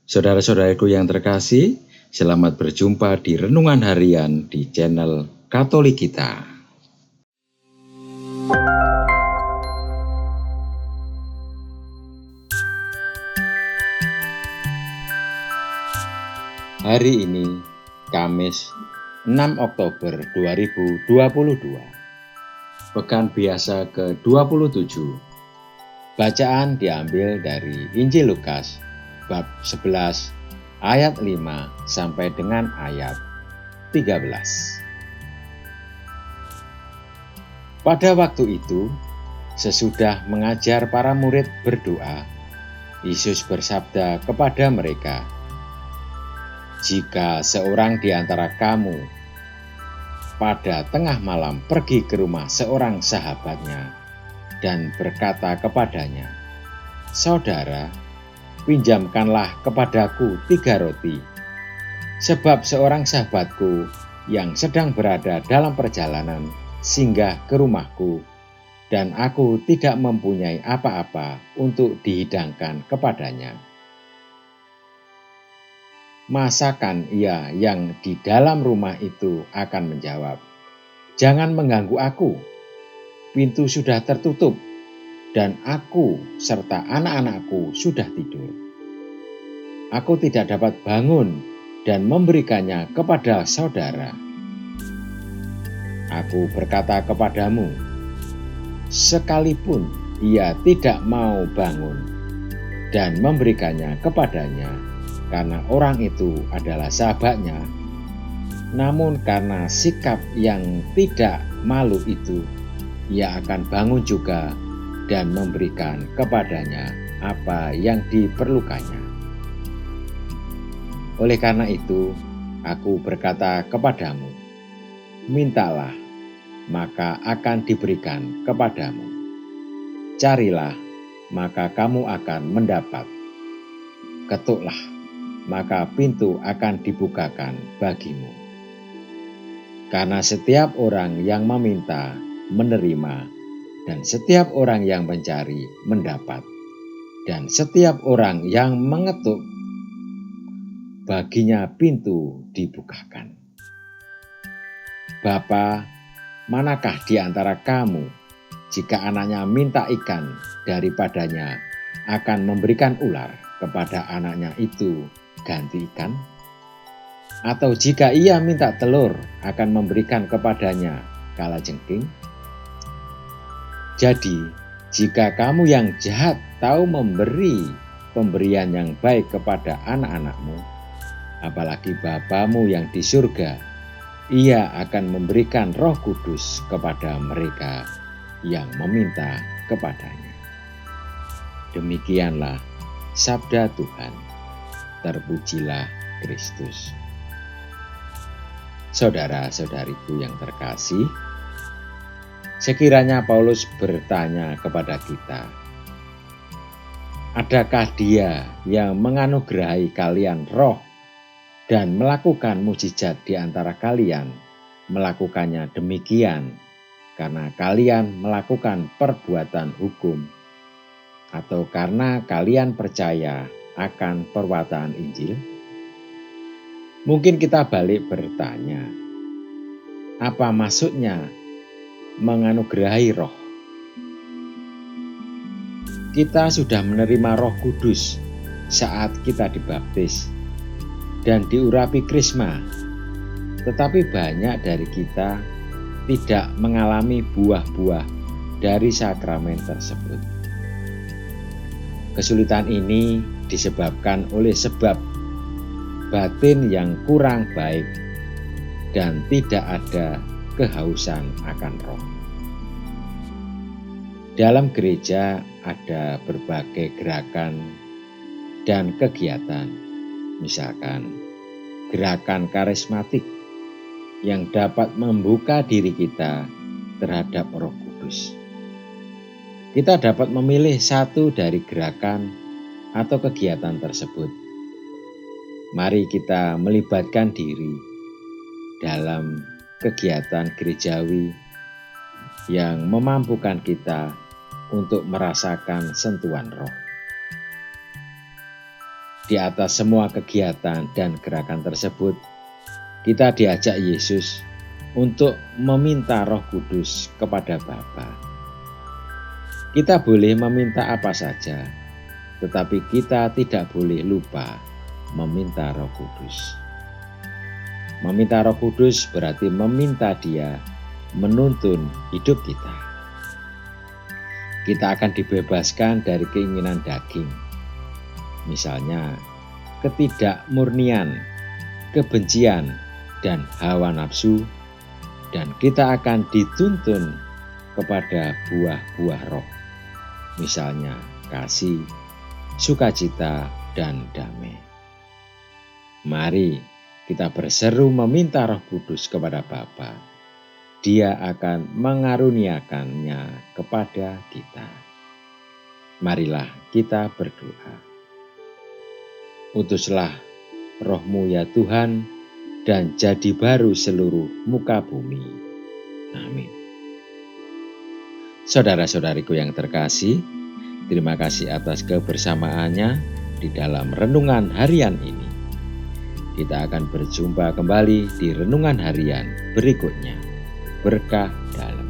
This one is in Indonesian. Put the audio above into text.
Saudara-saudaraku yang terkasih, selamat berjumpa di Renungan Harian di channel Katolik kita. Hari ini, Kamis 6 Oktober 2022, Pekan Biasa ke-27. Bacaan diambil dari Injil Lukas, bab 11, ayat 5 sampai dengan ayat 13. Pada waktu itu, sesudah mengajar para murid berdoa, Yesus bersabda kepada mereka, "Jika seorang di antara kamu pada tengah malam pergi ke rumah seorang sahabatnya dan berkata kepadanya, 'Saudara, pinjamkanlah kepadaku 3 roti, sebab seorang sahabatku yang sedang berada dalam perjalanan singgah ke rumahku, dan aku tidak mempunyai apa-apa untuk dihidangkan kepadanya.' Masakan ia yang di dalam rumah itu akan menjawab, 'Jangan mengganggu aku. Pintu sudah tertutup, dan aku serta anak-anakku sudah tidur. Aku tidak dapat bangun dan memberikannya kepada saudara.' Aku berkata kepadamu, sekalipun ia tidak mau bangun dan memberikannya kepadanya, karena orang itu adalah sahabatnya, namun karena sikap yang tidak malu itu, ia akan bangun juga dan memberikan kepadanya apa yang diperlukannya. Oleh karena itu, aku berkata kepadamu, mintalah, maka akan diberikan kepadamu. Carilah, maka kamu akan mendapat. Ketuklah, maka pintu akan dibukakan bagimu. Karena setiap orang yang meminta, menerima, dan setiap orang yang mencari, mendapat, dan setiap orang yang mengetuk, baginya pintu dibukakan. Bapa, manakah di antara kamu, jika anaknya minta ikan daripadanya, akan memberikan ular kepada anaknya itu ganti ikan? Atau jika ia minta telur, akan memberikan kepadanya kalajengking? Jadi, jika kamu yang jahat tahu memberi pemberian yang baik kepada anak-anakmu, apalagi Bapamu yang di surga, ia akan memberikan Roh Kudus kepada mereka yang meminta kepadanya." Demikianlah sabda Tuhan. Terpujilah Kristus. Saudara-saudariku yang terkasih, sekiranya Paulus bertanya kepada kita, adakah dia yang menganugerahi kalian roh dan melakukan mukjizat di antara kalian, melakukannya demikian karena kalian melakukan perbuatan hukum, atau karena kalian percaya akan perwataan Injil? Mungkin kita balik bertanya, apa maksudnya menganugerahi roh? Kita sudah menerima Roh Kudus saat kita dibaptis dan diurapi krisma, tetapi banyak dari kita tidak mengalami buah-buah dari sakramen tersebut. Kesulitan ini disebabkan oleh sebab batin yang kurang baik dan tidak ada kehausan akan roh. Dalam gereja ada berbagai gerakan dan kegiatan, misalkan gerakan karismatik yang dapat membuka diri kita terhadap Roh Kudus. Kita dapat memilih satu dari gerakan atau kegiatan tersebut. Mari kita melibatkan diri dalam kegiatan gerejawi yang memampukan kita untuk merasakan sentuhan roh. Di atas semua kegiatan dan gerakan tersebut, kita diajak Yesus untuk meminta Roh Kudus kepada Bapa. Kita boleh meminta apa saja, tetapi kita tidak boleh lupa meminta Roh Kudus. Meminta Roh Kudus berarti meminta Dia menuntun hidup kita. Kita akan dibebaskan dari keinginan daging. Misalnya, ketidakmurnian, kebencian, dan hawa nafsu, dan kita akan dituntun kepada buah-buah roh. Misalnya, kasih, sukacita, dan damai. Mari kita berseru meminta Roh Kudus kepada Bapa. Dia akan mengaruniakannya kepada kita. Marilah kita berdoa. Utuslah Roh-Mu ya Tuhan, dan jadi baru seluruh muka bumi. Amin. Saudara-saudariku yang terkasih, terima kasih atas kebersamaannya di dalam renungan harian ini. Kita akan berjumpa kembali di renungan harian berikutnya. Berkah dalam.